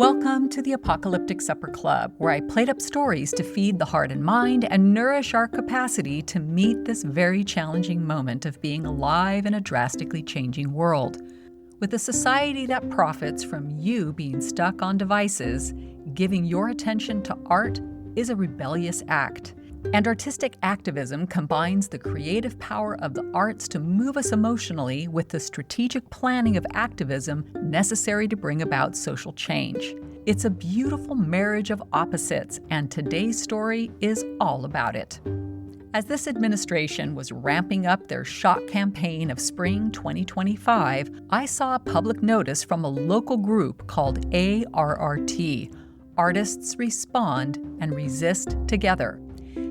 Welcome to the Apocalyptic Supper Club, where I plate up stories to feed the heart and mind and nourish our capacity to meet this very challenging moment of being alive in a drastically changing world. With a society that profits from you being stuck on devices, giving your attention to art is a rebellious act. And artistic activism combines the creative power of the arts to move us emotionally with the strategic planning of activism necessary to bring about social change. It's a beautiful marriage of opposites, and today's story is all about it. As this administration was ramping up their shock campaign of spring 2025, I saw a public notice from a local group called ARRT, Artists Respond and Resist Together.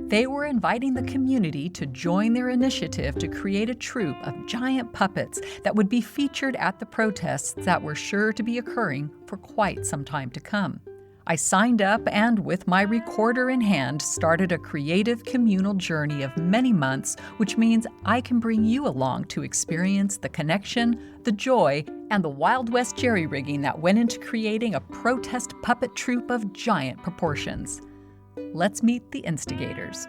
They were inviting the community to join their initiative to create a troupe of giant puppets that would be featured at the protests that were sure to be occurring for quite some time to come. I signed up and, with my recorder in hand, started a creative communal journey of many months, which means I can bring you along to experience the connection, the joy, and the Wild West jerry-rigging that went into creating a protest puppet troupe of giant proportions. Let's meet the instigators.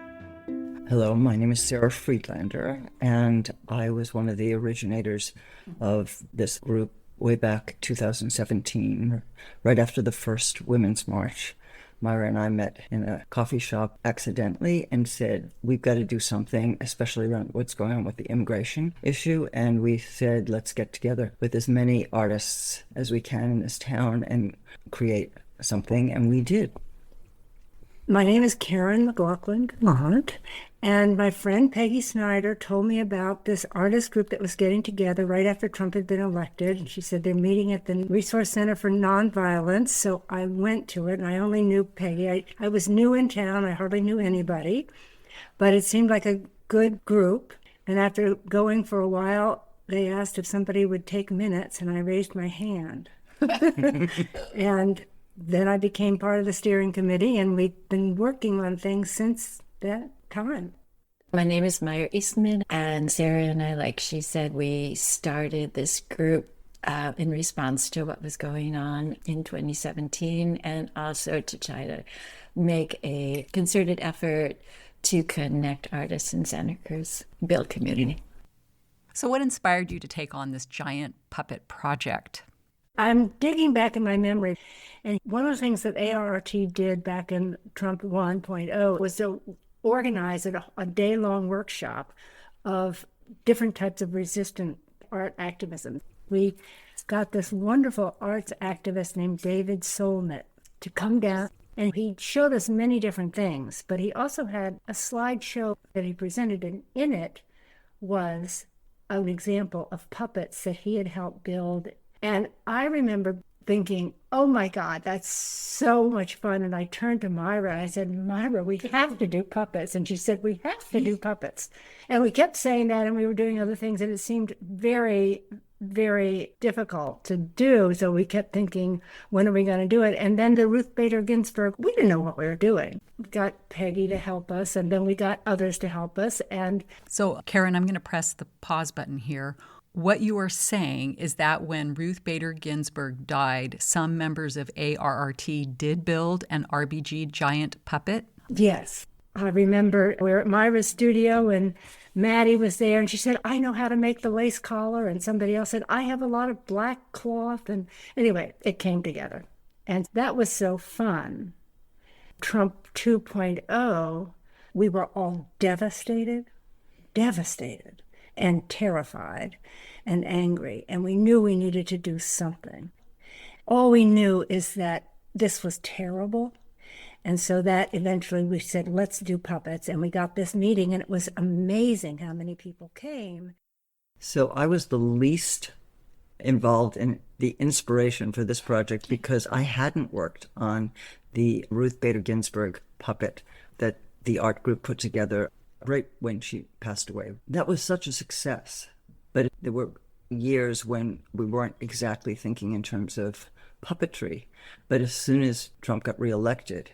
Hello, my name is Sarah Friedlander, and I was one of the originators of this group way back 2017, right after the first Women's March. Myra and I met in a coffee shop accidentally and said, we've got to do something, especially around what's going on with the immigration issue. And we said, let's get together with as many artists as we can in this town and create something, and we did. My name is Karen McLaughlin-Gallant, and my friend Peggy Snyder told me about this artist group that was getting together right after Trump had been elected. And she said they're meeting at the Resource Center for Nonviolence, so I went to it, and I only knew Peggy. I was new in town. I hardly knew anybody, but it seemed like a good group. And after going for a while, they asked if somebody would take minutes, and I raised my hand. And then I became part of the steering committee, and we've been working on things since that time. My name is Maya Eastman, and Sarah and I, like she said, we started this group in response to what was going on in 2017, and also to try to make a concerted effort to connect artists in Santa Cruz, build community. So what inspired you to take on this giant puppet project? I'm digging back in my memory, and one of the things that ARRT did back in Trump 1.0 was to organize a day-long workshop of different types of resistant art activism. We got this wonderful arts activist named David Solnit to come down, and he showed us many different things, but he also had a slideshow that he presented, and in it was an example of puppets that he had helped build. And I remember thinking, oh my God, that's so much fun. And I turned to Myra and I said, Myra, we have to do puppets. And she said, we have to do puppets. And we kept saying that, and we were doing other things, and it seemed very, very difficult to do. So we kept thinking, when are we going to do it? And then the Ruth Bader Ginsburg, we didn't know what we were doing. We got Peggy to help us, and then we got others to help us. And so, Karen, I'm going to press the pause button here. What you are saying is that when Ruth Bader Ginsburg died, some members of ARRT did build an RBG giant puppet? Yes. I remember we were at Myra's studio, and Maddie was there, and she said, I know how to make the lace collar. And somebody else said, I have a lot of black cloth. And anyway, it came together. And that was so fun. Trump 2.0, we were all devastated, and terrified and angry, and we knew we needed to do something. All we knew is that this was terrible, and so that eventually we said, let's do puppets, and we got this meeting, and it was amazing how many people came. So I was the least involved in the inspiration for this project because I hadn't worked on the Ruth Bader Ginsburg puppet that the art group put together right when she passed away. That was such a success. But there were years when we weren't exactly thinking in terms of puppetry. But as soon as Trump got reelected,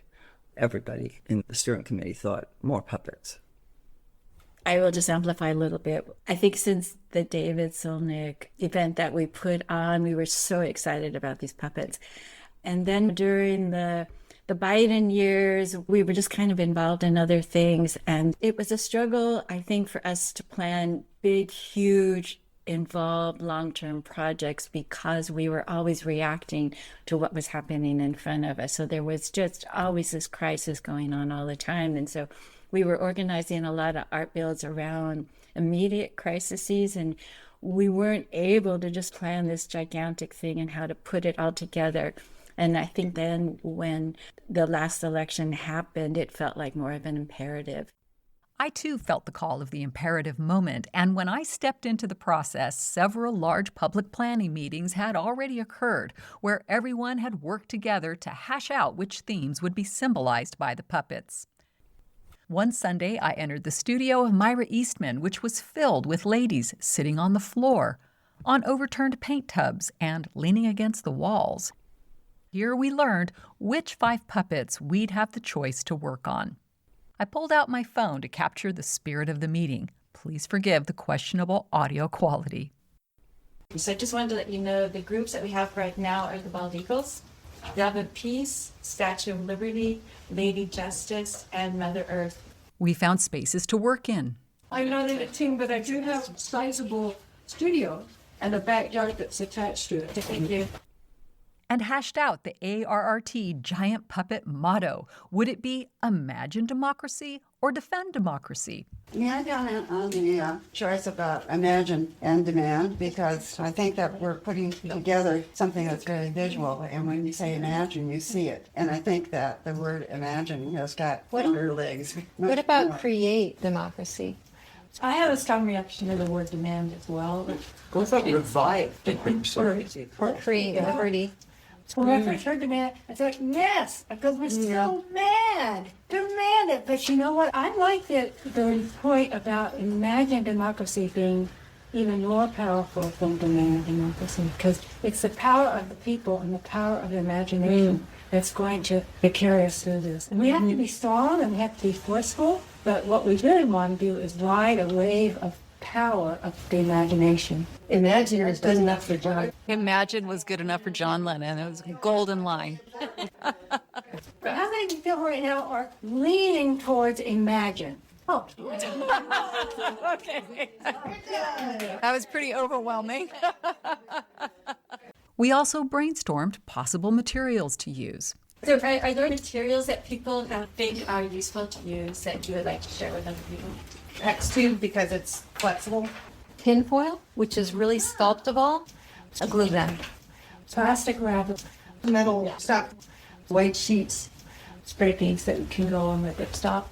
everybody in the steering committee thought, more puppets. I will just amplify a little bit. I think since the David Solnit event that we put on, we were so excited about these puppets. And then during the Biden years, we were just kind of involved in other things. And it was a struggle, I think, for us to plan big, huge, involved long-term projects because we were always reacting to what was happening in front of us. So there was just always this crisis going on all the time. And so we were organizing a lot of art builds around immediate crises, and we weren't able to just plan this gigantic thing and how to put it all together. And I think then when the last election happened, it felt like more of an imperative. I too felt the call of the imperative moment, and when I stepped into the process, several large public planning meetings had already occurred where everyone had worked together to hash out which themes would be symbolized by the puppets. One Sunday, I entered the studio of Myra Eastman, which was filled with ladies sitting on the floor, on overturned paint tubs, and leaning against the walls. Here we learned which 5 puppets we'd have the choice to work on. I pulled out my phone to capture the spirit of the meeting. Please forgive the questionable audio quality. So I just wanted to let you know the groups that we have right now are the Bald Eagles, Dove of Peace, Statue of Liberty, Lady Justice, and Mother Earth. We found spaces to work in. I'm not in a team, but I do have a sizable studio and a backyard that's attached to it. Thank you. And hashed out the ARRT giant puppet motto. Would it be Imagine Democracy or Defend Democracy? Yeah, I got it on the choice about imagine and demand, because I think that we're putting together something that's very visual, and when you say imagine, you see it. And I think that the word imagine has got longer legs. What about create democracy? I have a strong reaction to the word demand as well. What about revive? Or create liberty? When I first heard demand, I thought, yes, because we're so mad. Demand it. But you know what? I like the point about imagine democracy being even more powerful than demand democracy, because it's the power of the people and the power of the imagination that's going to carry us through this. And we have to be strong and we have to be forceful, but what we really want to do is ride a wave of power of the imagination. Imagine is good enough for John. Imagine was good enough for John Lennon. It was a golden line. But how many people right now are leaning towards imagine? Oh, Okay. That was pretty overwhelming. We also brainstormed possible materials to use. So are there materials that people think are useful to use that you would like to share with other people? X tube because it's flexible. Tinfoil, which is really sculptable. A glue gun. plastic wrap, Metal stuff, white sheets, spray paints that can go on with it stop.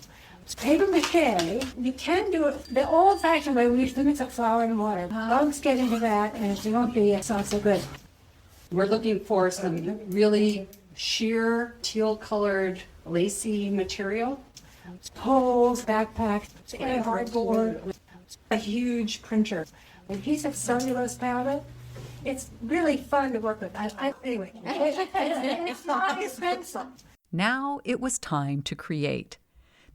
paper mache. You can do it the old-fashioned way. We used to mix up flour and water. Bugs get into that, and it won't be it's not so good. We're looking for some really sheer teal-colored lacy material. Poles, backpacks, and hardboard. A huge printer. A piece of cellulose powder. It's really fun to work with. Anyway, it's not expensive. Now it was time to create.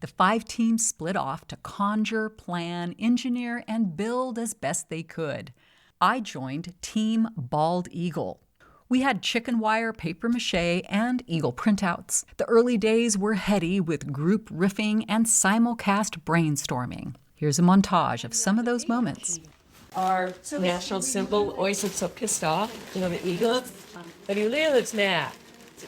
The 5 teams split off to conjure, plan, engineer, and build as best they could. I joined Team Bald Eagle. We had chicken wire, paper mache, and eagle printouts. The early days were heady with group riffing and simulcast brainstorming. Here's a montage of some of those moments. Our national symbol always looks so pissed off, the eagle. But he really looks mad.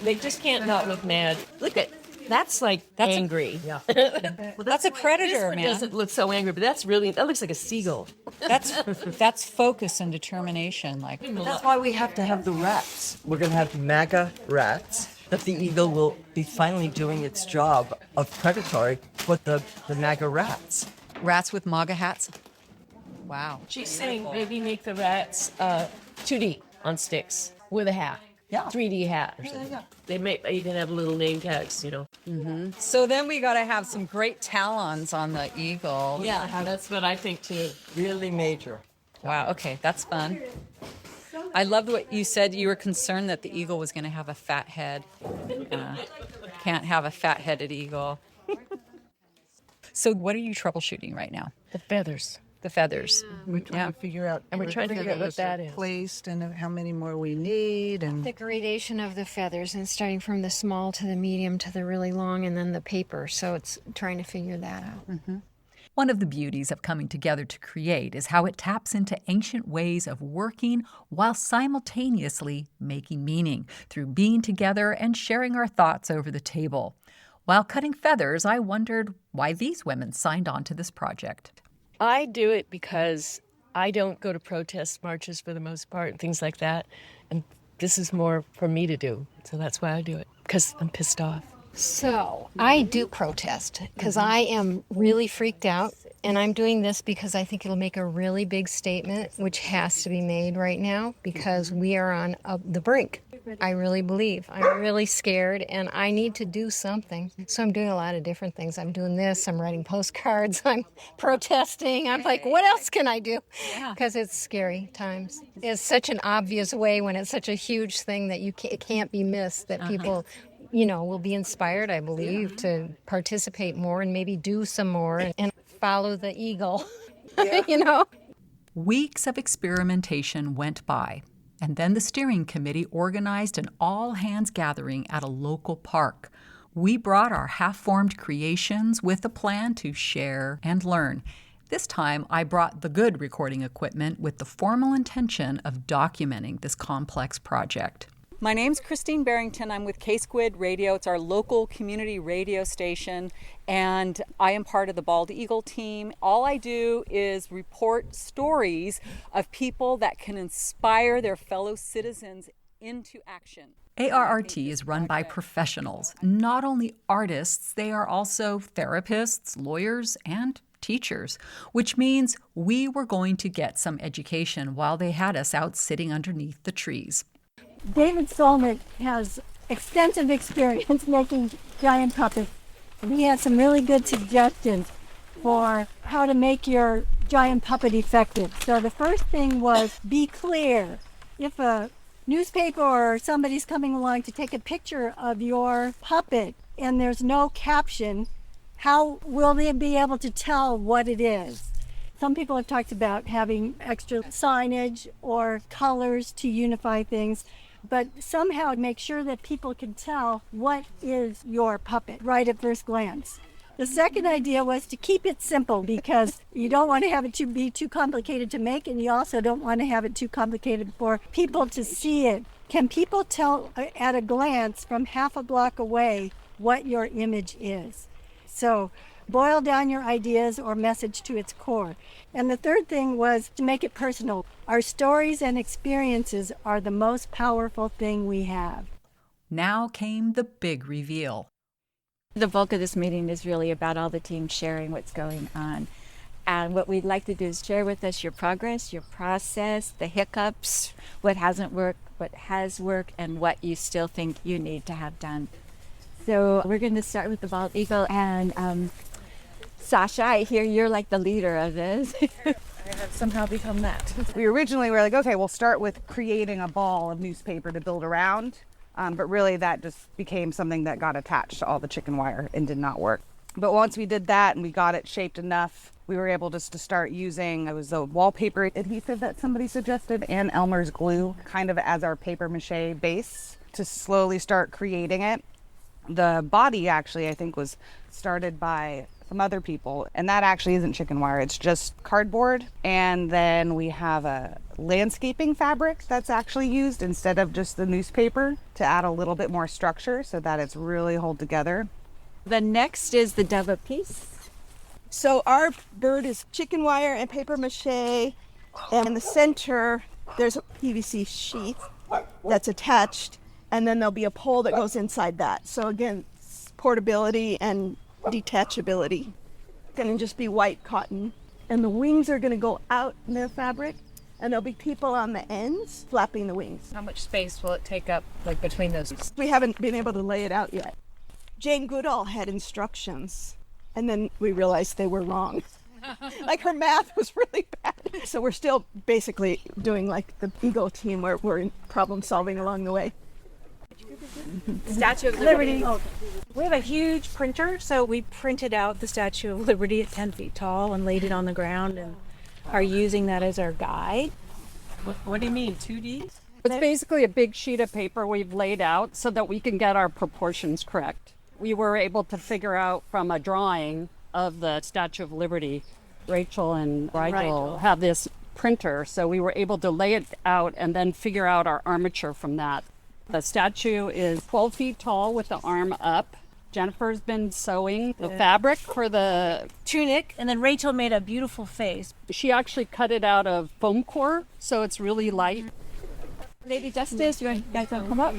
They just can't not look mad. Look at that's angry. Yeah. Well, that's a predator, this one man. doesn't look so angry, but that looks like a seagull. That's focus and determination. That's why we have to have the rats. We're going to have MAGA rats, that the eagle will be finally doing its job of predatory, but the MAGA rats. Rats with MAGA hats? Wow. She's saying maybe make the rats 2D on sticks with a hat. Yeah. 3D hat or something. They may even have little name tags, So then we got to have some great talons on the eagle. Yeah, that's what I think too. Really major. Wow, okay, that's fun. I loved what you said. You were concerned that the eagle was going to have a fat head. Can't have a fat-headed eagle. So what are you troubleshooting right now? The feathers. the feathers. We're trying to figure out, And we're trying to figure out what that is. placed and how many more we need. And The gradation of the feathers and starting from the small to the medium to the really long and then the paper. So it's trying to figure that out. One of the beauties of coming together to create is how it taps into ancient ways of working while simultaneously making meaning through being together and sharing our thoughts over the table. While cutting feathers, I wondered why these women signed on to this project. I do it because I don't go to protest marches for the most part and things like that. And this is more for me to do. So that's why I do it, because I'm pissed off. So I do protest because I am really freaked out. And I'm doing this because I think it'll make a really big statement, which has to be made right now because we are on the brink. I really believe. I'm really scared and I need to do something. So I'm doing a lot of different things. I'm doing this. I'm writing postcards. I'm protesting. I'm like, what else can I do? Because it's scary times. It's such an obvious way when it's such a huge thing that it can't be missed, that people will be inspired, I believe, to participate more and maybe do some more and follow the eagle, Weeks of experimentation went by, and then the steering committee organized an all-hands gathering at a local park. We brought our half-formed creations with a plan to share and learn. This time, I brought the good recording equipment with the formal intention of documenting this complex project. My name's Christine Barrington. I'm with KSQD Radio. It's our local community radio station, and I am part of the Bald Eagle team. All I do is report stories of people that can inspire their fellow citizens into action. ARRT is run by professionals, not only artists, they are also therapists, lawyers, and teachers, which means we were going to get some education while they had us out sitting underneath the trees. David Solnick has extensive experience making giant puppets. He had some really good suggestions for how to make your giant puppet effective. So the first thing was be clear. If a newspaper or somebody's coming along to take a picture of your puppet and there's no caption, how will they be able to tell what it is? Some people have talked about having extra signage or colors to unify things, but somehow make sure that people can tell what is your puppet right at first glance. The second idea was to keep it simple because you don't want to have it to be too complicated to make, and you also don't want to have it too complicated for people to see it. Can people tell at a glance from half a block away what your image is? So boil down your ideas or message to its core. And the third thing was to make it personal. Our stories and experiences are the most powerful thing we have. Now came the big reveal. The bulk of this meeting is really about all the team sharing what's going on. And what we'd like to do is share with us your progress, your process, the hiccups, what hasn't worked, what has worked, and what you still think you need to have done. So we're going to start with the Bald Eagle. And Sasha, I hear you're like the leader of this. I have somehow become that. We originally were like, okay, we'll start with creating a ball of newspaper to build around. But really that just became something that got attached to all the chicken wire and did not work. But once we did that and we got it shaped enough, we were able just to start using, it was the wallpaper adhesive that somebody suggested and Elmer's glue kind of as our paper mache base to slowly start creating it. The body actually, I think, was started by some other people, and that actually isn't chicken wire, it's just cardboard. And then we have a landscaping fabric that's actually used instead of just the newspaper to add a little bit more structure so that it's really hold together. The next is the Deva piece. So our bird is chicken wire and paper mache, and in the center there's a PVC sheath that's attached, and then there'll be a pole that goes inside that. So again, portability and detachability. It's going to just be white cotton, and the wings are going to go out in the fabric, and there'll be people on the ends flapping the wings. How much space will it take up, like between those? We haven't been able to lay it out yet. Jane Goodall had instructions, and then we realized they were wrong. Like her math was really bad. So we're still basically doing like the Eagle team where we're in problem solving along the way. Statue of Liberty. We have a huge printer, so we printed out the Statue of Liberty at 10 feet tall and laid it on the ground, and are using that as our guide. What do you mean, 2D? It's basically a big sheet of paper we've laid out so that we can get our proportions correct. We were able to figure out from a drawing of the Statue of Liberty, Rachel and Rigel have this printer, so we were able to lay it out and then figure out our armature from that. The statue is 12 feet tall with the arm up. Jennifer's been sewing the fabric for the tunic, and then Rachel made a beautiful face. She actually cut it out of foam core, so it's really light. Lady Justice, you guys want to come up?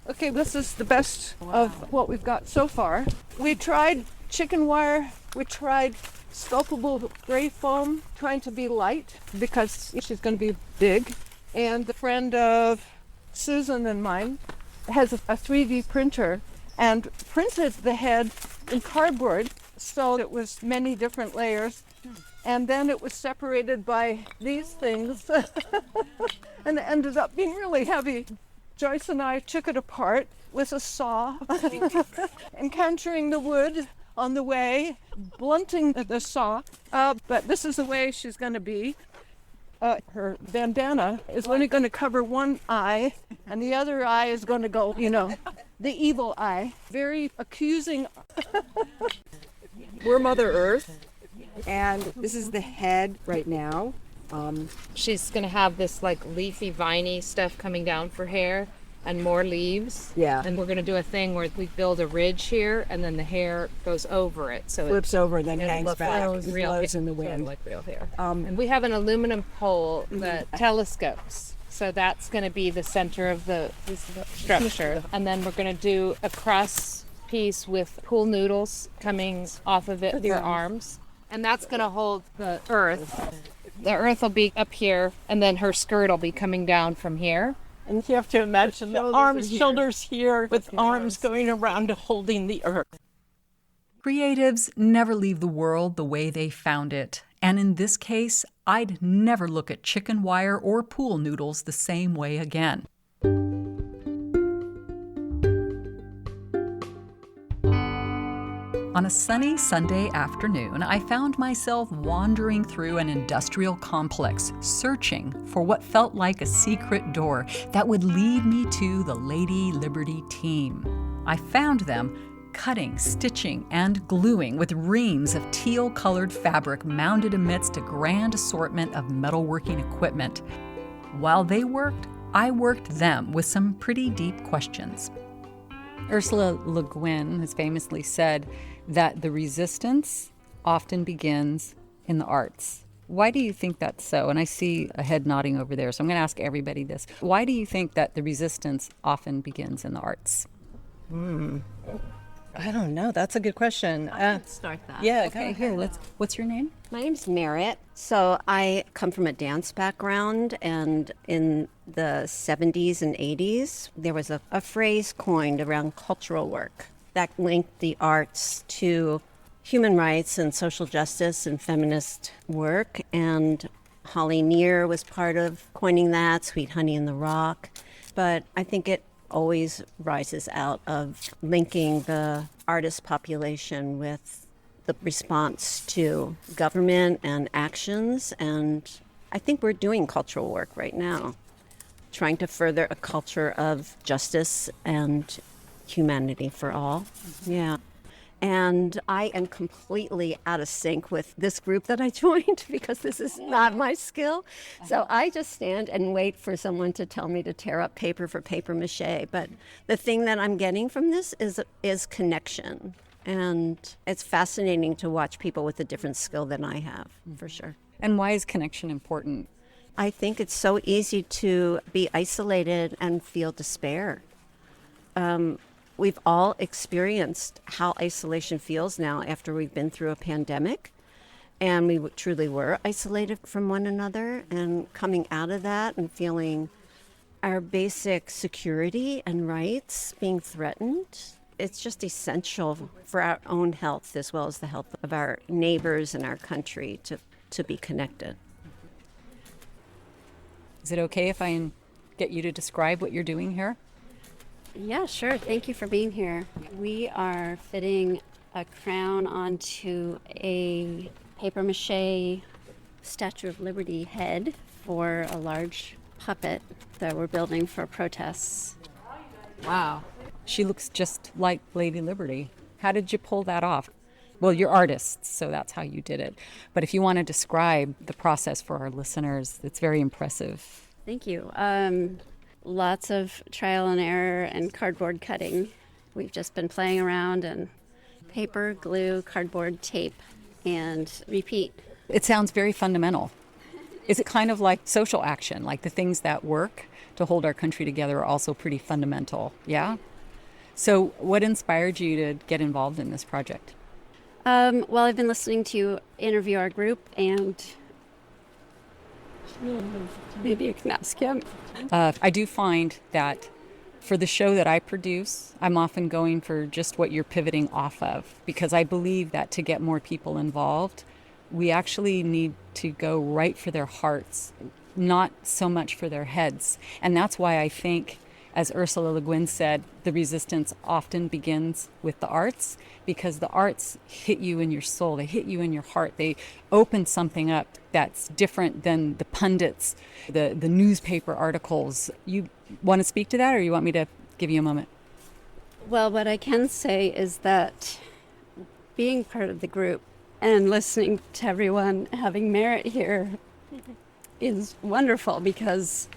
Okay, this is the best of what we've got so far. We tried chicken wire, we tried sculptable gray foam, trying to be light because she's going to be big. And the friend of Susan and mine has a 3D printer and printed the head in cardboard, so it was many different layers. And then it was separated by these things and it ended up being really heavy. Joyce and I took it apart with a saw, encountering the wood on the way, blunting the saw, but this is the way she's going to be. Her bandana is only going to cover one eye, and the other eye is going to go, the evil eye. Very accusing. We're Mother Earth, and this is the head right now. She's going to have this like leafy, viney stuff coming down for hair and more leaves. Yeah. And we're going to do a thing where we build a ridge here and then the hair goes over it. So flips over and then it hangs back. Blows in the wind. Like real hair. And we have an aluminum pole that telescopes. So that's going to be the center of the structure. And then we're going to do a cross piece with pool noodles coming off of it for arms. And that's going to hold the earth. The earth will be up here, and then her skirt will be coming down from here. And you have to imagine the arms, shoulders here, with arms going around holding the earth. Creatives never leave the world the way they found it. And in this case, I'd never look at chicken wire or pool noodles the same way again. On a sunny Sunday afternoon, I found myself wandering through an industrial complex, searching for what felt like a secret door that would lead me to the Lady Liberty team. I found them cutting, stitching, and gluing with reams of teal-colored fabric mounted amidst a grand assortment of metalworking equipment. While they worked, I worked them with some pretty deep questions. Ursula Le Guin has famously said that the resistance often begins in the arts. Why do you think that's so? And I see a head nodding over there, so I'm going to ask everybody this. Why do you think that the resistance often begins in the arts? I don't know. That's a good question. Start that. Yeah. Okay, here, what's your name? My name's Merritt. So I come from a dance background, and in the 70s and 80s, there was a phrase coined around cultural work that linked the arts to human rights and social justice and feminist work. And Holly Near was part of coining that, Sweet Honey in the Rock. But I think it always rises out of linking the artist population with the response to government and actions. And I think we're doing cultural work right now, trying to further a culture of justice and humanity for all. Yeah. And I am completely out of sync with this group that I joined because this is not my skill. So I just stand and wait for someone to tell me to tear up paper for paper mache. But the thing that I'm getting from this is connection. And it's fascinating to watch people with a different skill than I have, for sure. And why is connection important? I think it's so easy to be isolated and feel despair. We've all experienced how isolation feels now after we've been through a pandemic. And we truly were isolated from one another, and coming out of that and feeling our basic security and rights being threatened. It's just essential for our own health as well as the health of our neighbors and our country to be connected. Is it okay if I get you to describe what you're doing here? Yeah, sure. Thank you for being here. We are fitting a crown onto a paper mache Statue of Liberty head for a large puppet that we're building for protests. Wow. She looks just like Lady Liberty. How did you pull that off? Well, you're artists, so that's how you did it. But if you want to describe the process for our listeners, it's very impressive. Thank you. Lots of trial and error and cardboard cutting. We've just been playing around and paper, glue, cardboard, tape, and repeat. It sounds very fundamental. Is it kind of like social action, like the things that work to hold our country together are also pretty fundamental, yeah? So what inspired you to get involved in this project? Well, I've been listening to you interview our group, and maybe you can ask him. I do find that for the show that I produce, I'm often going for just what you're pivoting off of, because I believe that to get more people involved, we actually need to go right for their hearts, not so much for their heads. And that's why I think, as Ursula Le Guin said, the resistance often begins with the arts, because the arts hit you in your soul, they hit you in your heart, they open something up that's different than the pundits, the newspaper articles. You want to speak to that, or you want me to give you a moment? Well, what I can say is that being part of the group and listening to everyone having merit here is wonderful, because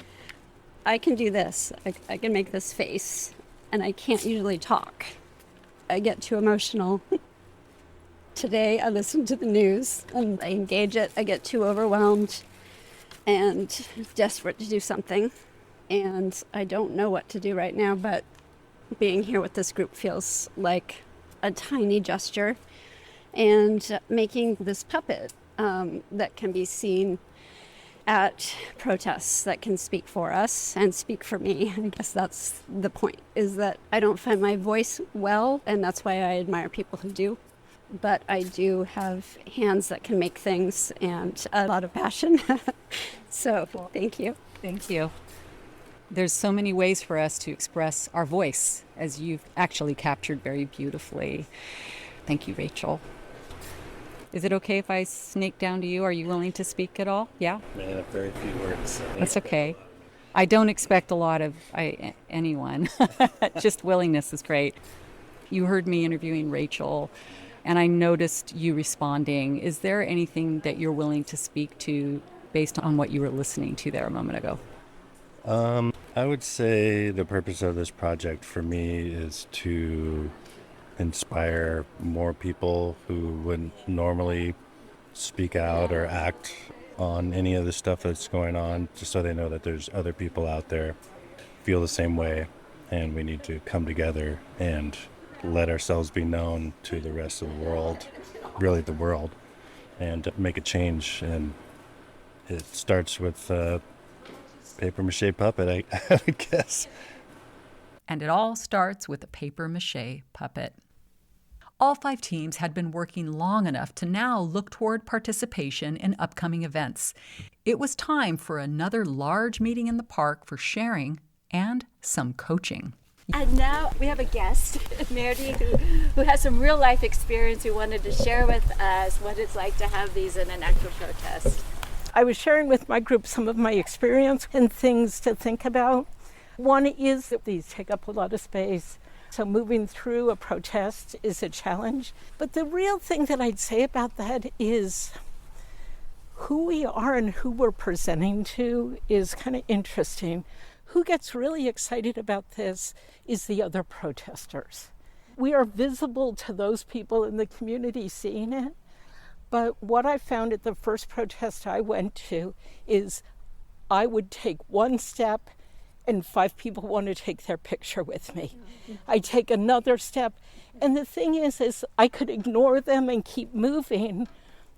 I can do this. I can make this face, and I can't usually talk. I get too emotional. Today, I listen to the news, and I engage it. I get too overwhelmed and desperate to do something, and I don't know what to do right now, but being here with this group feels like a tiny gesture, and making this puppet that can be seen at protests, that can speak for us and speak for me. I guess that's the point, is that I don't find my voice well, and that's why I admire people who do. But I do have hands that can make things and a lot of passion. So thank you. Thank you. There's so many ways for us to express our voice, as you've actually captured very beautifully. Thank you, Rachel. Is it okay if I snake down to you? Are you willing to speak at all? Yeah? I have very few words. That's okay. I don't expect a lot of anyone. Just willingness is great. You heard me interviewing Rachel, and I noticed you responding. Is there anything that you're willing to speak to based on what you were listening to there a moment ago? I would say the purpose of this project for me is to inspire more people who wouldn't normally speak out or act on any of the stuff that's going on, just so they know that there's other people out there feel the same way, and we need to come together and let ourselves be known to the rest of the world, really the world, and make a change. And it starts with paper mache puppet, I guess. And it all starts with a paper mache puppet. All 5 teams had been working long enough to now look toward participation in upcoming events. It was time for another large meeting in the park for sharing and some coaching. And now we have a guest, Meredith, who has some real life experience, who wanted to share with us what it's like to have these in an actual protest. I was sharing with my group some of my experience and things to think about. One is that these take up a lot of space. So moving through a protest is a challenge. But the real thing that I'd say about that is who we are and who we're presenting to is kind of interesting. Who gets really excited about this is the other protesters. We are visible to those people in the community seeing it. But what I found at the first protest I went to is I would take one step and 5 people want to take their picture with me. I take another step, and the thing is I could ignore them and keep moving,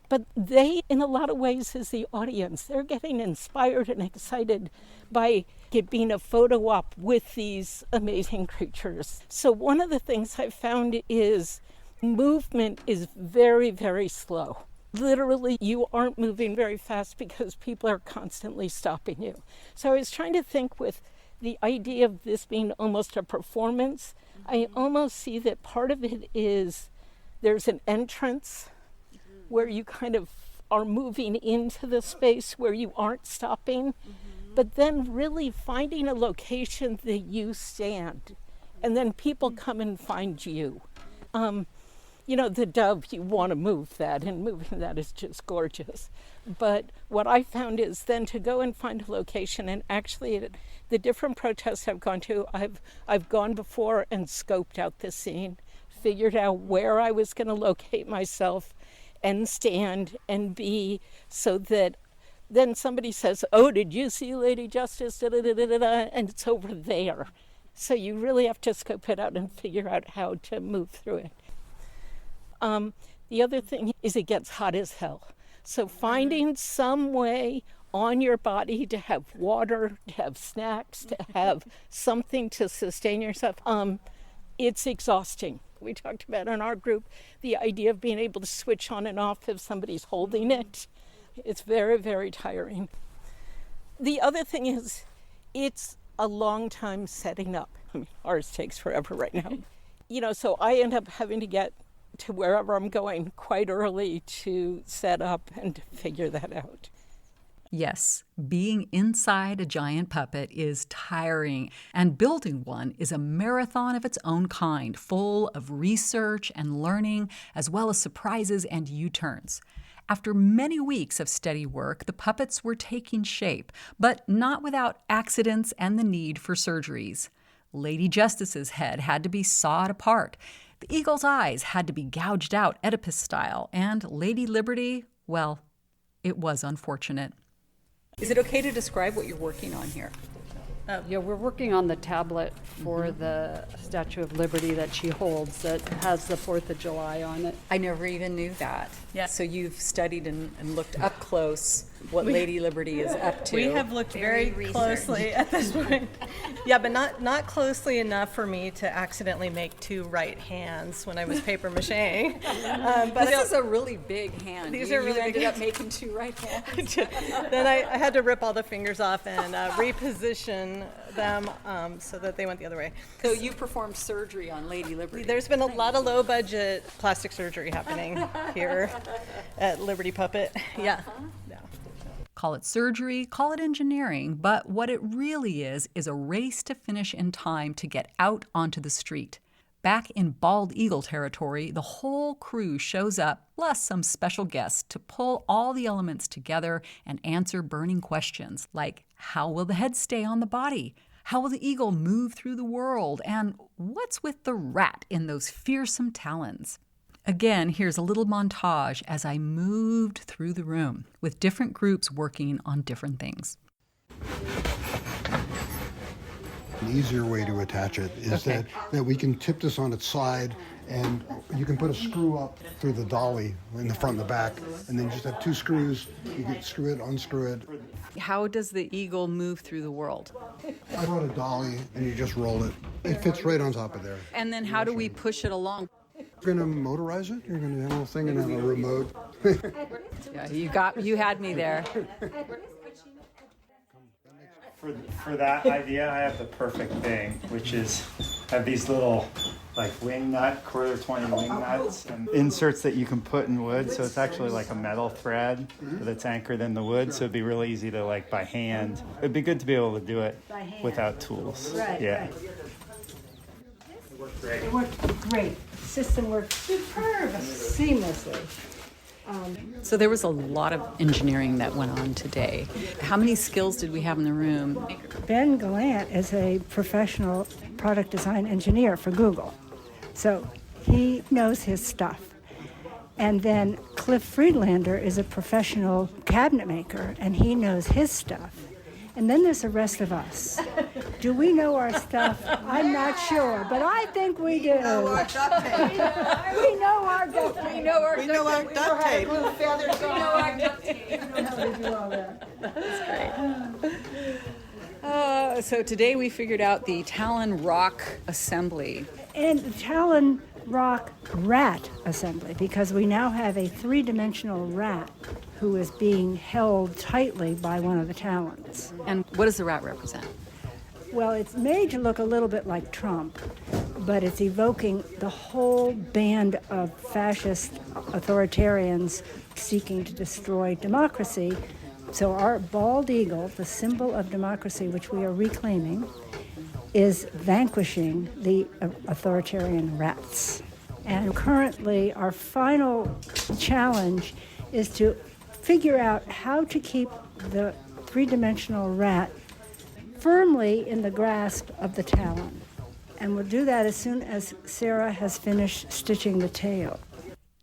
but they, in a lot of ways, is the audience. They're getting inspired and excited by it being a photo op with these amazing creatures. So one of the things I found is movement is very, very slow. Literally, you aren't moving very fast because people are constantly stopping you. So I was trying to think with the idea of this being almost a performance, I almost see that part of it is there's an entrance where you kind of are moving into the space where you aren't stopping, but then really finding a location that you stand, and then people come and find you. You know, the dove, you want to move that, and moving that is just gorgeous. But what I found is then to go and find a location, and actually the different protests I've gone to, I've gone before and scoped out the scene, figured out where I was going to locate myself and stand and be, so that then somebody says, oh, did you see Lady Justice, da-da-da-da-da, and it's over there. So you really have to scope it out and figure out how to move through it. The other thing is it gets hot as hell. So finding some way on your body to have water, to have snacks, to have something to sustain yourself, it's exhausting. We talked about in our group the idea of being able to switch on and off if somebody's holding it. It's very, very tiring. The other thing is it's a long time setting up. I mean, ours takes forever right now. You know, so I end up having to get to wherever I'm going quite early to set up and to figure that out. Yes, being inside a giant puppet is tiring, and building one is a marathon of its own kind, full of research and learning, as well as surprises and U-turns. After many weeks of steady work, the puppets were taking shape, but not without accidents and the need for surgeries. Lady Justice's head had to be sawed apart. The eagle's eyes had to be gouged out Oedipus style, and Lady Liberty, well, it was unfortunate. Is it okay to describe what you're working on here? Yeah, we're working on the tablet for the Statue of Liberty that she holds that has the 4th of July on it. I never even knew that. Yeah. So you've studied and looked up close what Lady Liberty is up to. We have looked very closely at this point. Yeah, but not closely enough for me to accidentally make two right hands when I was paper macheing. But this is a really big hand. These are really you ended big up making two right hands. Then I had to rip all the fingers off and reposition them so that they went the other way. So you performed surgery on Lady Liberty. There's been a lot of low budget plastic surgery happening here at Liberty Puppet. Yeah. Call it surgery, call it engineering, but what it really is a race to finish in time to get out onto the street. Back in Bald Eagle territory, the whole crew shows up, plus some special guests, to pull all the elements together and answer burning questions like, how will the head stay on the body? How will the eagle move through the world? And what's with the rat in those fearsome talons? Again, here's a little montage as I moved through the room with different groups working on different things. An easier way to attach it is that we can tip this on its side, and you can put a screw up through the dolly in the front and the back, and then you just have two screws. You can screw it, unscrew it. How does the eagle move through the world? I brought a dolly, and you just roll it. It fits right on top of there. And then how do we push it along? You're going to motorize it? You're going to do the whole thing and have a remote? Yeah, you had me there. For that idea, I have the perfect thing, which is have these little like wing nut, 1/4 wing nuts, and inserts that you can put in wood. So it's actually like a metal thread that's anchored in the wood. So it'd be really easy to like by hand. It'd be good to be able to do it without tools. Right, yeah. right. It worked great. It worked great. System worked superb, seamlessly. So there was a lot of engineering that went on today. How many skills did we have in the room? Ben Gallant is a professional product design engineer for Google. So he knows his stuff. And then Cliff Friedlander is a professional cabinet maker, and he knows his stuff. And then there's the rest of us. Do we know our stuff? I'm not sure, but I think we do. We know our duct tape. We know our duct tape. We know our duct tape. We know our duct tape. We know how to do all that. That's great. So today we figured out the Talon Rock assembly. And the Talon Rock rat assembly, because we now have a three-dimensional rat who is being held tightly by one of the talons. And what does the rat represent? Well, it's made to look a little bit like Trump, but it's evoking the whole band of fascist authoritarians seeking to destroy democracy. So our bald eagle, the symbol of democracy, which we are reclaiming, is vanquishing the authoritarian rats. And currently, our final challenge is to figure out how to keep the three-dimensional rat firmly in the grasp of the talon. And we'll do that as soon as Sarah has finished stitching the tail.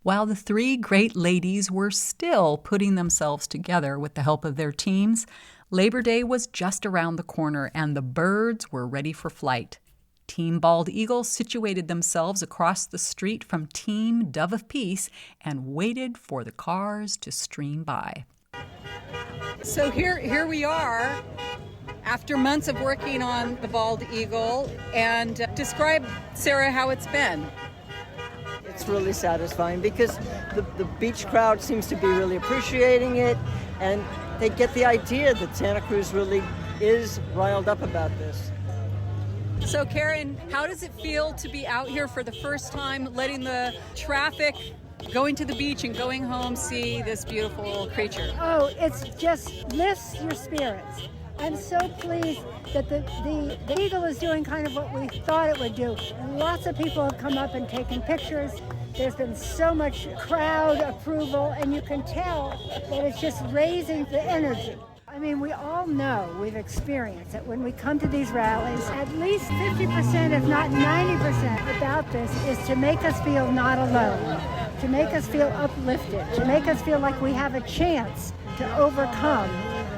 While the three great ladies were still putting themselves together with the help of their teams, Labor Day was just around the corner and the birds were ready for flight. Team Bald Eagle situated themselves across the street from Team Dove of Peace and waited for the cars to stream by. So here we are after months of working on the Bald Eagle, and describe, Sarah, how it's been. It's really satisfying because the beach crowd seems to be really appreciating it, and they get the idea that Santa Cruz really is riled up about this. So Karen, how does it feel to be out here for the first time, letting the traffic going to the beach and going home see this beautiful creature? Oh, it's just lifts your spirits. I'm so pleased that the eagle is doing kind of what we thought it would do. Lots of people have come up and taken pictures. There's been so much crowd approval, and you can tell that it's just raising the energy. I mean, we all know, we've experienced that when we come to these rallies, at least 50%, if not 90% about this is to make us feel not alone, to make us feel uplifted, to make us feel like we have a chance to overcome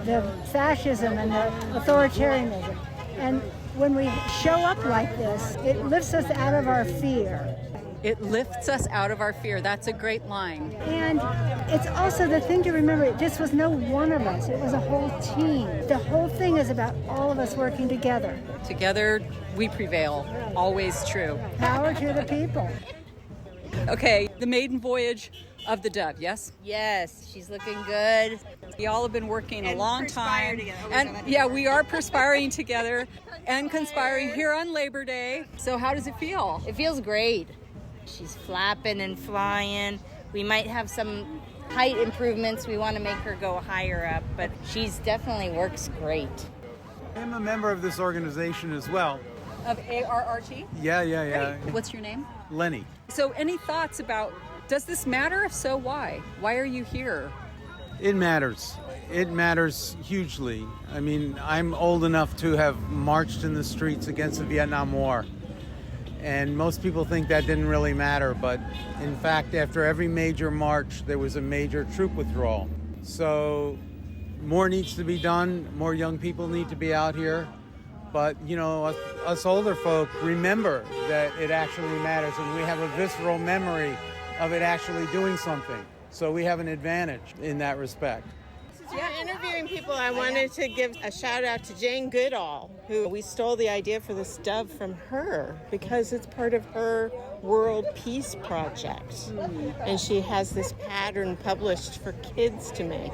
the fascism and the authoritarianism. And when we show up like this, it lifts us out of our fear. It lifts us out of our fear. That's a great line. And it's also the thing to remember, this was no one of us. It was a whole team. The whole thing is about all of us working together. Together, we prevail. Always true. Power to the people. Okay, the maiden voyage of the Dove, yes? Yes, she's looking good. We all have been working a long time. Together. And yeah, we are perspiring together and conspiring here on Labor Day. So how does it feel? It feels great. She's flapping and flying. We might have some height improvements. We want to make her go higher up, but she's definitely works great. I'm a member of this organization as well. Of ARRT? Yeah. Great. What's your name? Lenny. So any thoughts about, does this matter? If so, why? Why are you here? It matters. It matters hugely. I mean, I'm old enough to have marched in the streets against the Vietnam War. And most people think that didn't really matter, but in fact, after every major march, there was a major troop withdrawal. So more needs to be done, more young people need to be out here. But, you know, us older folk remember that it actually matters, and we have a visceral memory of it actually doing something. So we have an advantage in that respect. Yeah, interviewing people, I wanted to give a shout out to Jane Goodall, who we stole the idea for this dove from her because it's part of her World Peace Project. And she has this pattern published for kids to make.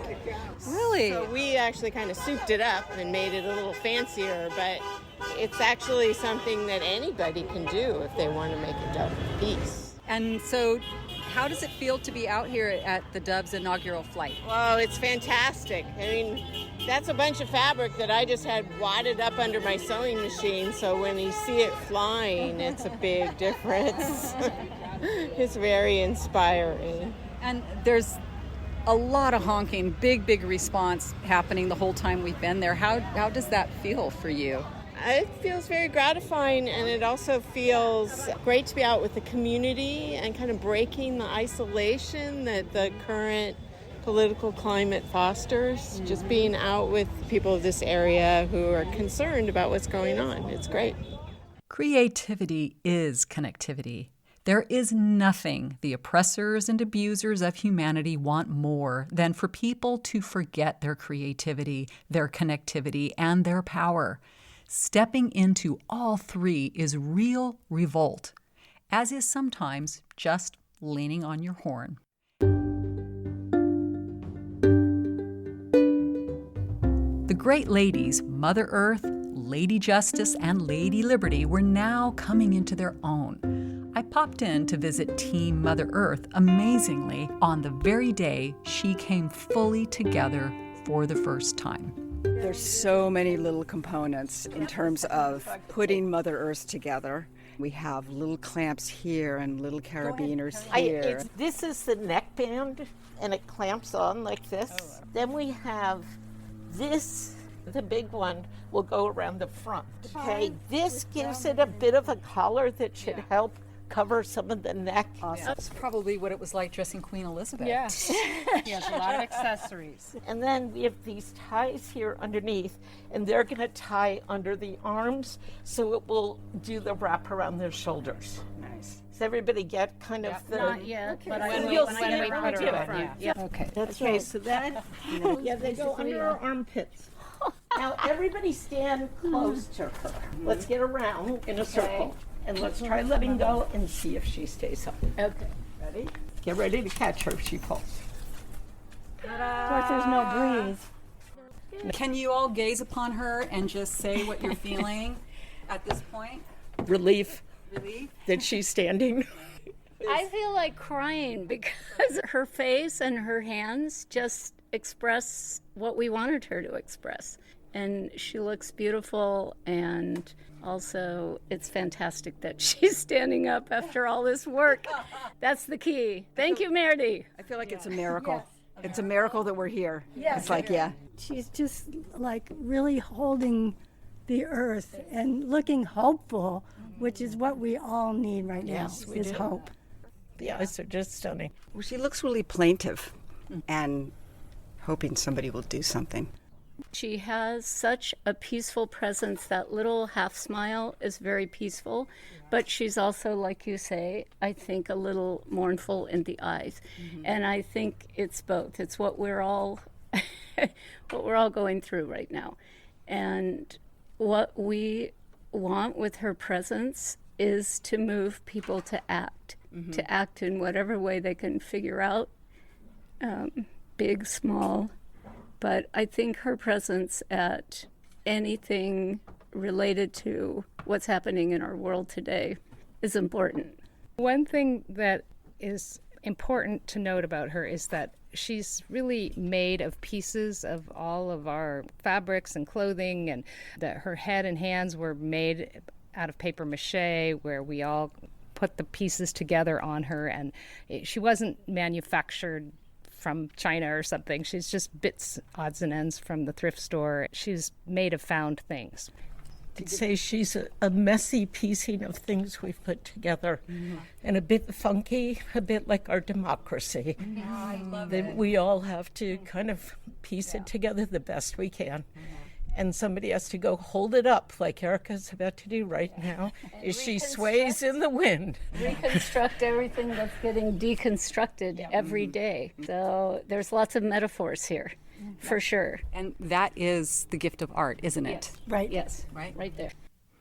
Really? So we actually kind of souped it up and made it a little fancier, but it's actually something that anybody can do if they want to make a dove of peace. And so how does it feel to be out here at the Dove's inaugural flight? Well, it's fantastic. I mean, that's a bunch of fabric that I just had wadded up under my sewing machine, so when you see it flying, it's a big difference. It's very inspiring. And there's a lot of honking, big response happening the whole time we've been there. How does that feel for you? It feels very gratifying, and it also feels great to be out with the community and kind of breaking the isolation that the current political climate fosters. Just being out with people of this area who are concerned about what's going on. It's great. Creativity is connectivity. There is nothing the oppressors and abusers of humanity want more than for people to forget their creativity, their connectivity, and their power. Stepping into all three is real revolt, as is sometimes just leaning on your horn. The great ladies, Mother Earth, Lady Justice and Lady Liberty were now coming into their own. I popped in to visit Team Mother Earth, amazingly, on the very day she came fully together for the first time. There's so many little components in terms of putting Mother Earth together. We have little clamps here and little carabiners here. This is the neck band, and it clamps on like this. Then we have this, the big one, will go around the front. Okay, this gives it a bit of a collar that should help cover some of the neck. That's probably what it was like dressing Queen Elizabeth. Yeah. She has a lot of accessories. And then we have these ties here underneath, and they're going to tie under the arms, so it will do the wrap around their shoulders. Nice. Does everybody get kind of the... Not yet, but You'll when see it we when put we her do up it. front. Yeah. Okay. That's right. So that, yeah, they go under our armpits. Now everybody stand close to her. Let's get around in a circle, and let's try letting go and see if she stays up. Okay. Ready? Get ready to catch her if she pulls. Of course, there's no breeze. Can you all gaze upon her and just say what you're feeling at this point? Relief Relief? that she's standing. I feel like crying because her face and her hands just express what we wanted her to express. And she looks beautiful, and also it's fantastic that she's standing up after all this work. That's the key. Thank you, Meredith. I feel like it's a miracle. It's a miracle that we're here. It's like, She's just like really holding the earth and looking hopeful, which is what we all need right now, we is do. hope. The eyes are just stunning. Well, she looks really plaintive and hoping somebody will do something. She has such a peaceful presence. That little half smile is very peaceful, but she's also, like you say, I think a little mournful in the eyes. And I think it's both. It's what we're all going through right now. And what we want with her presence is to move people to act in whatever way they can figure out, big, small. But I think her presence at anything related to what's happening in our world today is important. One thing that is important to note about her is that she's really made of pieces of all of our fabrics and clothing, and that her head and hands were made out of paper mache, where we all put the pieces together on her, and she wasn't manufactured from China or something. She's just bits, odds and ends from the thrift store. She's made of found things. I'd say she's a messy piecing of things we've put together, and a bit funky, a bit like our democracy. I love that it. we all have to kind of piece it together the best we can. And somebody has to go hold it up, like Erica's about to do right now, as she sways in the wind. Reconstruct everything that's getting deconstructed every day. So there's lots of metaphors here, for sure. And that is the gift of art, isn't it? Right. Yes. Right there.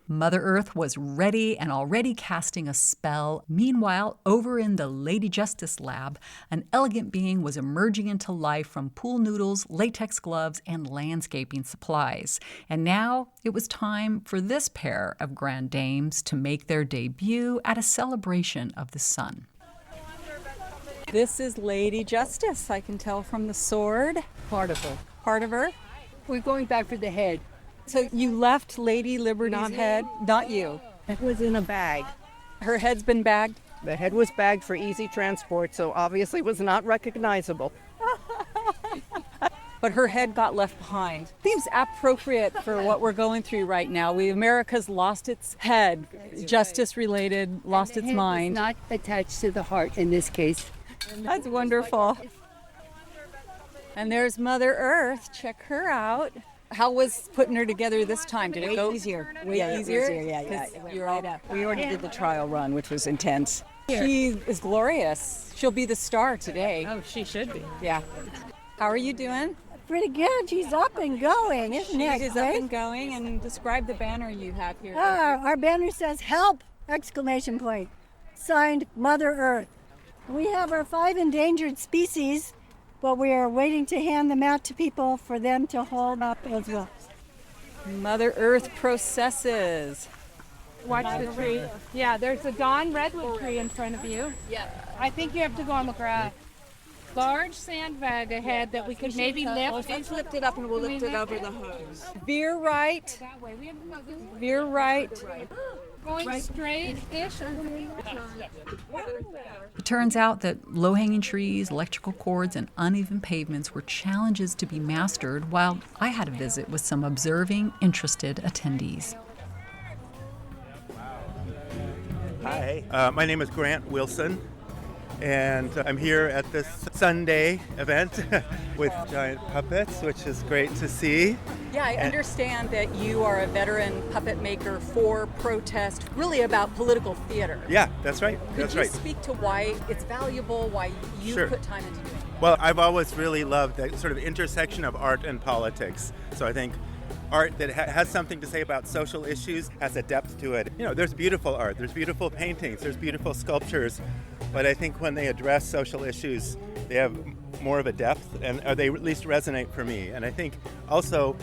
Mother Earth was ready and already casting a spell. Meanwhile, over in the Lady Justice lab, an elegant being was emerging into life from pool noodles, latex gloves, and landscaping supplies. And now it was time for this pair of grand dames to make their debut at a celebration of the sun. This is Lady Justice, I can tell from the sword. Part of her. Part of her? We're going back for the head. So you left Lady Liberty's head? Not you. It was in a bag. Her head's been bagged? The head was bagged for easy transport, so obviously was not recognizable. But her head got left behind. Seems appropriate for what we're going through right now. America's lost its head, justice-related, lost its mind. Not attached to the heart in this case. That's wonderful. And there's Mother Earth. Check her out. How was putting her together this time? Did it go easier? Way easier? Yeah. You're all We already did the trial run, which was intense. She is glorious. She'll be the star today. Oh, she should be. Yeah. How are you doing? Pretty good. She's up and going, isn't it? She's up and going. And describe the banner you have here. Our banner says "Help!" exclamation point. Signed, Mother Earth. We have our 5 endangered species, but we are waiting to hand them out to people for them to hold up as well. Mother Earth processes. Watch the tree. Yeah, there's a Dawn redwood tree in front of you. Yeah. I think you have to go on the grass. Large sandbag ahead that we could maybe lift. Let's lift it up and we'll lift it over the hose. Veer right. Veer right. Going straight-ish. It turns out that low-hanging trees, electrical cords, and uneven pavements were challenges to be mastered while I had a visit with some observing, interested attendees. Hi, my name is Grant Wilson, and I'm here at this Sunday event with giant puppets, which is great to see. Yeah, I understand that you are a veteran puppet maker for protest, really about political theater. Yeah, that's right. That's Could you right. speak to why it's valuable, why you Sure. put time into doing it? Well, I've always really loved that sort of intersection of art and politics. So I think art that has something to say about social issues has a depth to it. You know, there's beautiful art, there's beautiful paintings, there's beautiful sculptures, but I think when they address social issues, they have more of a depth, and or they at least resonate for me. And I think also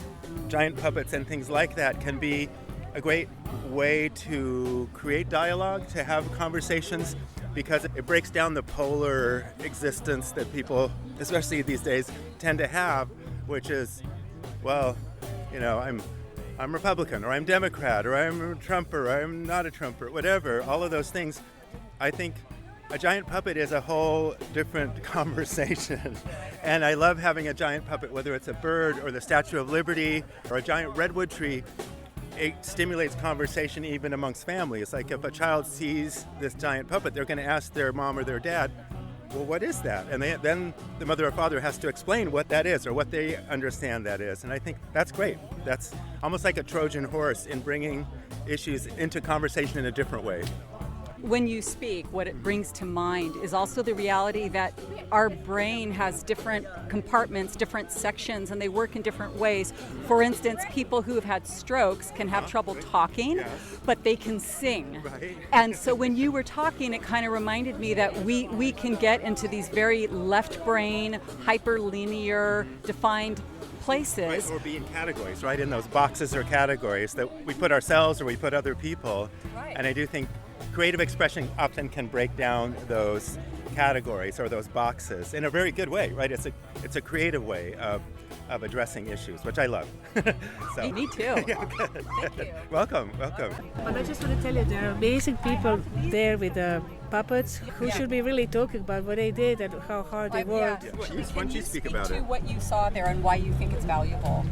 giant puppets and things like that can be a great way to create dialogue, to have conversations, because it breaks down the polar existence that people, especially these days, tend to have, which is, well, you know, I'm Republican, or I'm Democrat, or I'm a Trumper, or I'm not a Trumper, whatever, all of those things. I think a giant puppet is a whole different conversation. And I love having a giant puppet, whether it's a bird or the Statue of Liberty or a giant redwood tree. It stimulates conversation even amongst families. Like if a child sees this giant puppet, they're going to ask their mom or their dad, well, what is that? And then the mother or father has to explain what that is or what they understand that is. And I think that's great. That's almost like a Trojan horse in bringing issues into conversation in a different way. When you speak, what it brings to mind is also the reality that our brain has different compartments, different sections, and they work in different ways. For instance, people who have had strokes can have trouble talking, but they can sing. Right. And so when you were talking, it kind of reminded me that we can get into these very left brain, hyperlinear, defined places. Right, or be in categories, right? In those boxes or categories that we put ourselves or we put other people. Right. And I do think creative expression often can break down those categories or those boxes in a very good way, right? It's a creative way of addressing issues, which I love. So. Me too. Yeah, good. Thank you. Welcome. But I just want to tell you, there are amazing people there with the puppets who should be really talking about what they did and how hard they worked. Why don't you speak about to it? what you saw there and why you think it's valuable.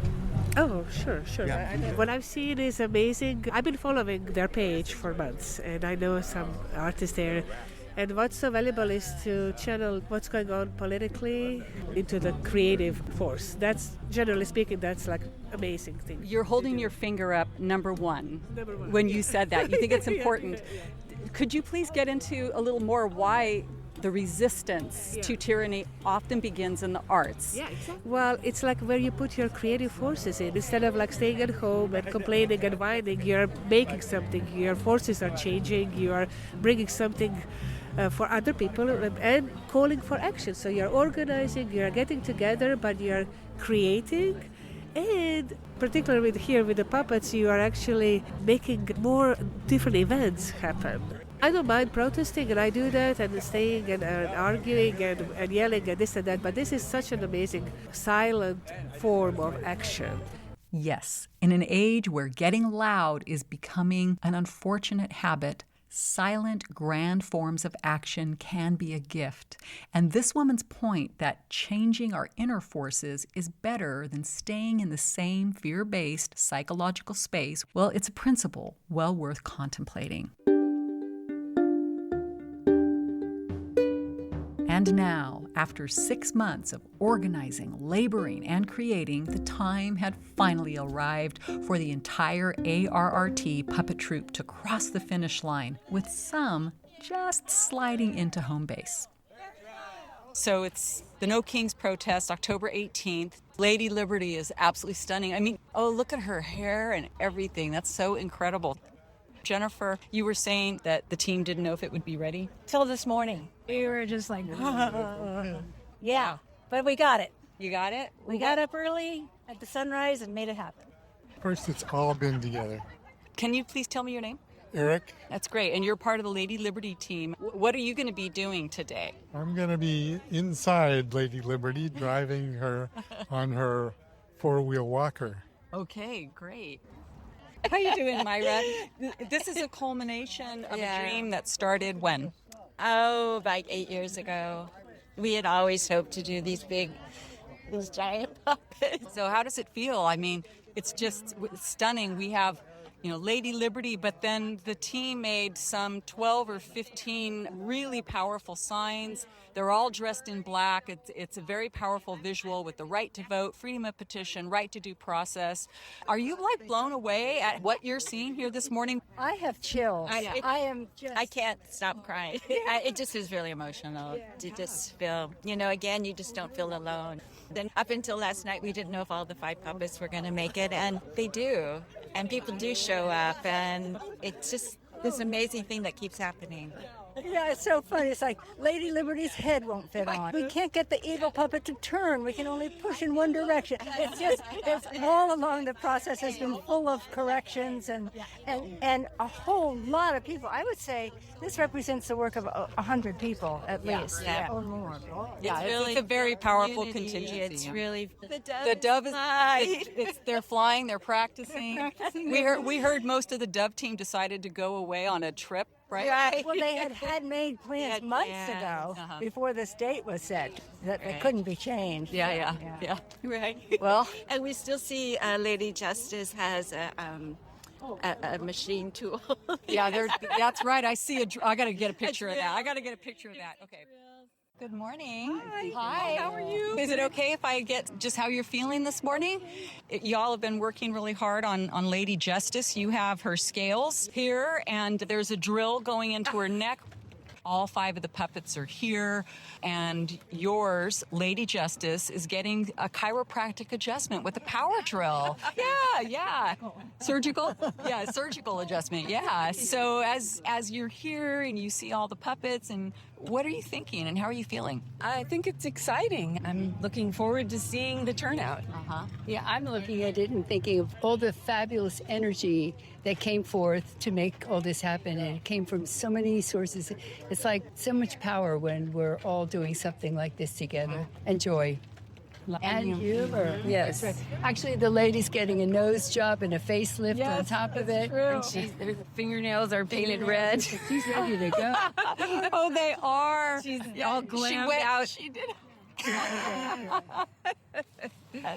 Oh, sure. Yeah. What I've seen is amazing. I've been following their page for months, and I know some artists there. And what's so valuable is to channel what's going on politically into the creative force. That's, generally speaking, that's like amazing thing. You're holding your finger up, number one, when you said that. You think it's important. Could you please get into a little more why the resistance to tyranny often begins in the arts? Yeah, exactly. Well, it's like where you put your creative forces in. Instead of like staying at home and complaining and whining, you're making something. Your forces are changing. You are bringing something for other people and calling for action. So you're organizing, you're getting together, but you're creating. And particularly here with the puppets, you are actually making more different events happen. I don't mind protesting, and I do that, and staying and arguing and yelling and this and that, but this is such an amazing silent form of action. Yes, in an age where getting loud is becoming an unfortunate habit, silent, grand forms of action can be a gift. And this woman's point that changing our inner forces is better than staying in the same fear-based psychological space, well, it's a principle well worth contemplating. And now, after 6 months of organizing, laboring, and creating, the time had finally arrived for the entire ARRT puppet troupe to cross the finish line, with some just sliding into home base. So it's the No Kings protest, October 18th. Lady Liberty is absolutely stunning. I mean, oh, look at her hair and everything. That's so incredible. Jennifer, you were saying that the team didn't know if it would be ready? Till this morning. We were just like, yeah, but we got it. You got it? We got up early at the sunrise and made it happen. First, it's all been together. Can you please tell me your name? Eric, That's great. And you're part of the Lady Liberty team. What are you going to be doing today? I'm going to be inside Lady Liberty driving her on her four-wheel walker. Okay, great. How you doing, Myra? This is a culmination of a dream that started when? Oh, about 8 years ago. We had always hoped to do these giant puppets. So how does it feel? I mean, it's just stunning. We have, Lady Liberty, but then the team made some 12 or 15 really powerful signs. They're all dressed in black. It's a very powerful visual with the right to vote, freedom of petition, right to due process. Are you blown away at what you're seeing here this morning? I have chills. I can't stop crying. It just is really emotional to just feel, again, you just don't feel alone. Then up until last night, we didn't know if all the 5 puppets were going to make it, and they do. And people do show up, and it's just this amazing thing that keeps happening. Yeah, it's so funny. It's like Lady Liberty's head won't fit on. We can't get the evil puppet to turn. We can only push in one direction. It's all along the process has been full of corrections and a whole lot of people. I would say this represents the work of 100 people at least, or more. Yeah, it's a very powerful contingency. It's really the dove is they're flying, they're practicing. We heard most of the dove team decided to go away on a trip. Right. Well, they had made plans months ago before this date was set that they couldn't be changed. Yeah. Right. Well, and we still see Lady Justice has a machine tool. that's right. I see I got to get a picture of that. Okay. Good morning. Hi. How are you? Is it okay if I get just how you're feeling this morning? Y'all have been working really hard on Lady Justice. You have her scales here, and there's a drill going into her neck. All 5 of the puppets are here, and yours, Lady Justice, is getting a chiropractic adjustment with a power drill. Yeah. Surgical? Yeah, surgical adjustment. Yeah. So as you're here and you see all the puppets, and what are you thinking and how are you feeling? I think it's exciting. I'm looking forward to seeing the turnout. Yeah, I'm looking at it and thinking of all the fabulous energy that came forth to make all this happen, and it came from so many sources. It's like so much power when we're all doing something like this together, and joy. And humor. Yes. Right. Actually, the lady's getting a nose job and a facelift on top of it. And her fingernails are painted red. She's ready to go. Oh, they are. She's all glammed out. She did.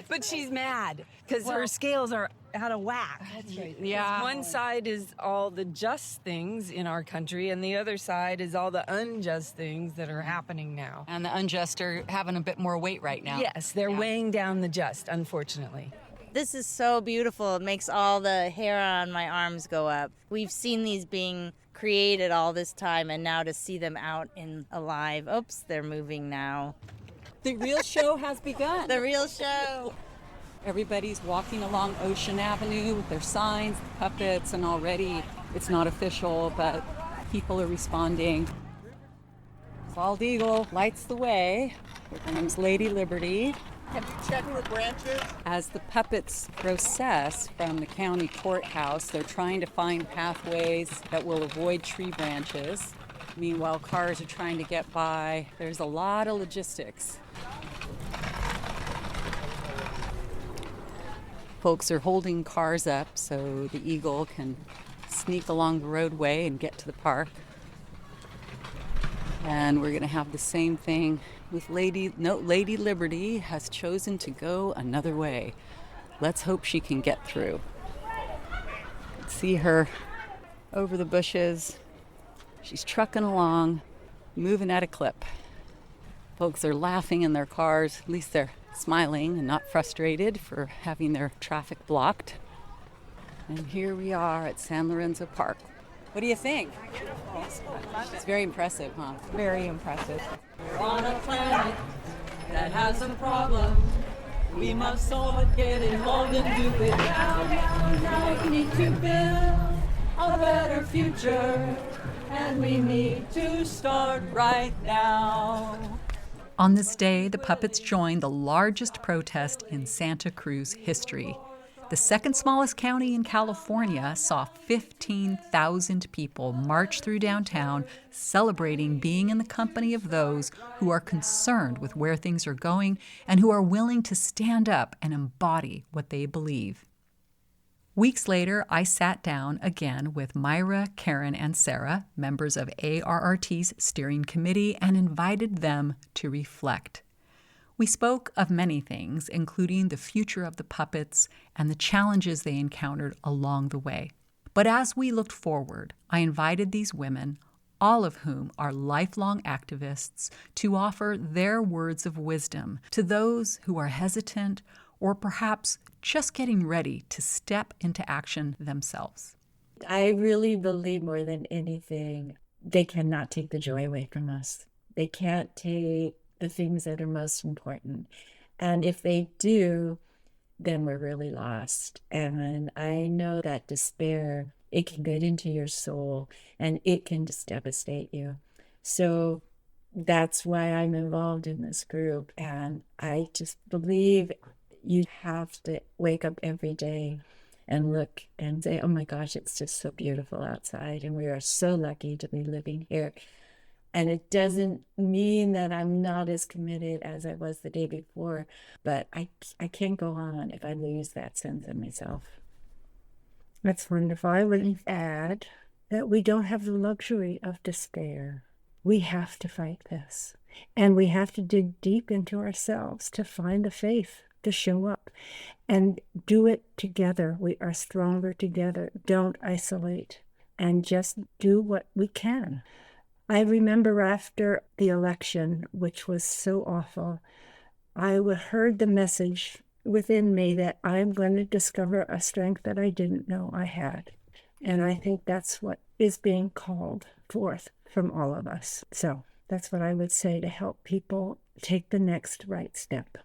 But she's mad because her scales are out of whack. That's right. Yeah. One side is all the just things in our country, and the other side is all the unjust things that are happening now. And the unjust are having a bit more weight right now. Yes, they're weighing down the just, unfortunately. This is so beautiful. It makes all the hair on my arms go up. We've seen these being created all this time, and now to see them out in alive. Oops, they're moving now. The real show has begun. The real show. Everybody's walking along Ocean Avenue with their signs, the puppets, and already it's not official, but people are responding. Bald Eagle lights the way. Her name's Lady Liberty. Have you checked the branches? As the puppets process from the county courthouse, they're trying to find pathways that will avoid tree branches. Meanwhile, cars are trying to get by. There's a lot of logistics. Folks are holding cars up so the Eagle can sneak along the roadway and get to the park. And we're going to have the same thing with Lady Liberty has chosen to go another way. Let's hope she can get through. See her over the bushes. She's trucking along, moving at a clip. Folks are laughing in their cars. At least they're smiling and not frustrated for having their traffic blocked. And here we are at San Lorenzo Park. What do you think? It's very impressive, huh? Very impressive. We're on a planet that has a problem. We must solve it, get involved and do it now. We need to build a better future, and we need to start right now. On this day, the puppets joined the largest protest in Santa Cruz history. The second smallest county in California saw 15,000 people march through downtown, celebrating being in the company of those who are concerned with where things are going and who are willing to stand up and embody what they believe. Weeks later, I sat down again with Myra, Karen, and Sarah, members of ARRT's steering committee, and invited them to reflect. We spoke of many things, including the future of the puppets and the challenges they encountered along the way. But as we looked forward, I invited these women, all of whom are lifelong activists, to offer their words of wisdom to those who are hesitant or perhaps just getting ready to step into action themselves. I really believe more than anything, they cannot take the joy away from us. They can't take the things that are most important. And if they do, then we're really lost. And I know that despair, it can get into your soul and it can just devastate you. So that's why I'm involved in this group. And I just believe you have to wake up every day and look and say, oh my gosh, it's just so beautiful outside. And we are so lucky to be living here. And it doesn't mean that I'm not as committed as I was the day before, but I can't go on if I lose that sense of myself. That's wonderful. I would add that we don't have the luxury of despair. We have to fight this. And we have to dig deep into ourselves to find the faith to show up and do it together. We are stronger together. Don't isolate and just do what we can. I remember after the election, which was so awful, I heard the message within me that I'm going to discover a strength that I didn't know I had. And I think that's what is being called forth from all of us. So that's what I would say to help people take the next right step.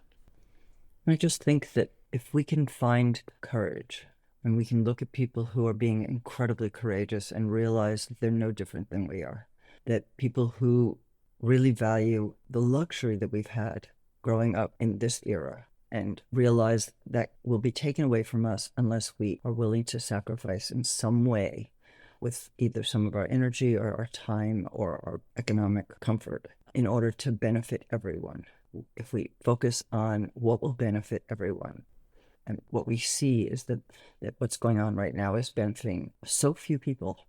I just think that if we can find courage and we can look at people who are being incredibly courageous and realize that they're no different than we are, that people who really value the luxury that we've had growing up in this era and realize that will be taken away from us unless we are willing to sacrifice in some way with either some of our energy or our time or our economic comfort in order to benefit everyone. If we focus on what will benefit everyone, and what we see is that what's going on right now is benefiting so few people,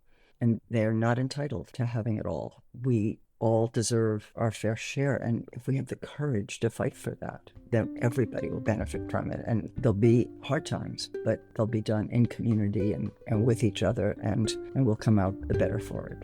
and they're not entitled to having it all. We all deserve our fair share, and if we have the courage to fight for that, then everybody will benefit from it. And there'll be hard times, but they'll be done in community and with each other, and we'll come out the better for it.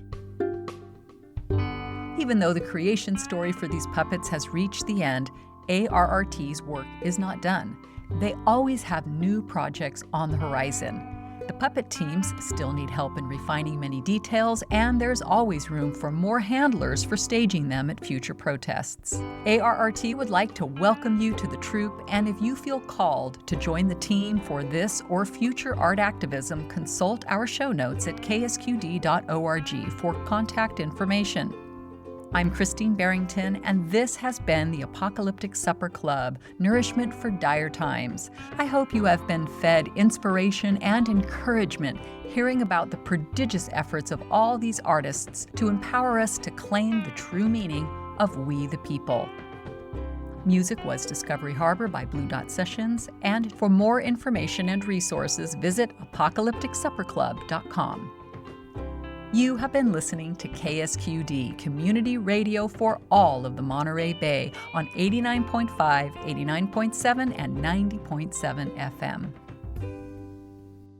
Even though the creation story for these puppets has reached the end, ARRT's work is not done. They always have new projects on the horizon. The puppet teams still need help in refining many details, and there's always room for more handlers for staging them at future protests. ARRT would like to welcome you to the troupe, and if you feel called to join the team for this or future art activism, consult our show notes at ksqd.org for contact information. I'm Christine Barrington, and this has been the Apocalyptic Supper Club, Nourishment for Dire Times. I hope you have been fed inspiration and encouragement hearing about the prodigious efforts of all these artists to empower us to claim the true meaning of We the People. Music was Discovery Harbor by Blue Dot Sessions, and for more information and resources, visit apocalypticsupperclub.com. You have been listening to KSQD, community radio for all of the Monterey Bay on 89.5, 89.7, and 90.7 FM.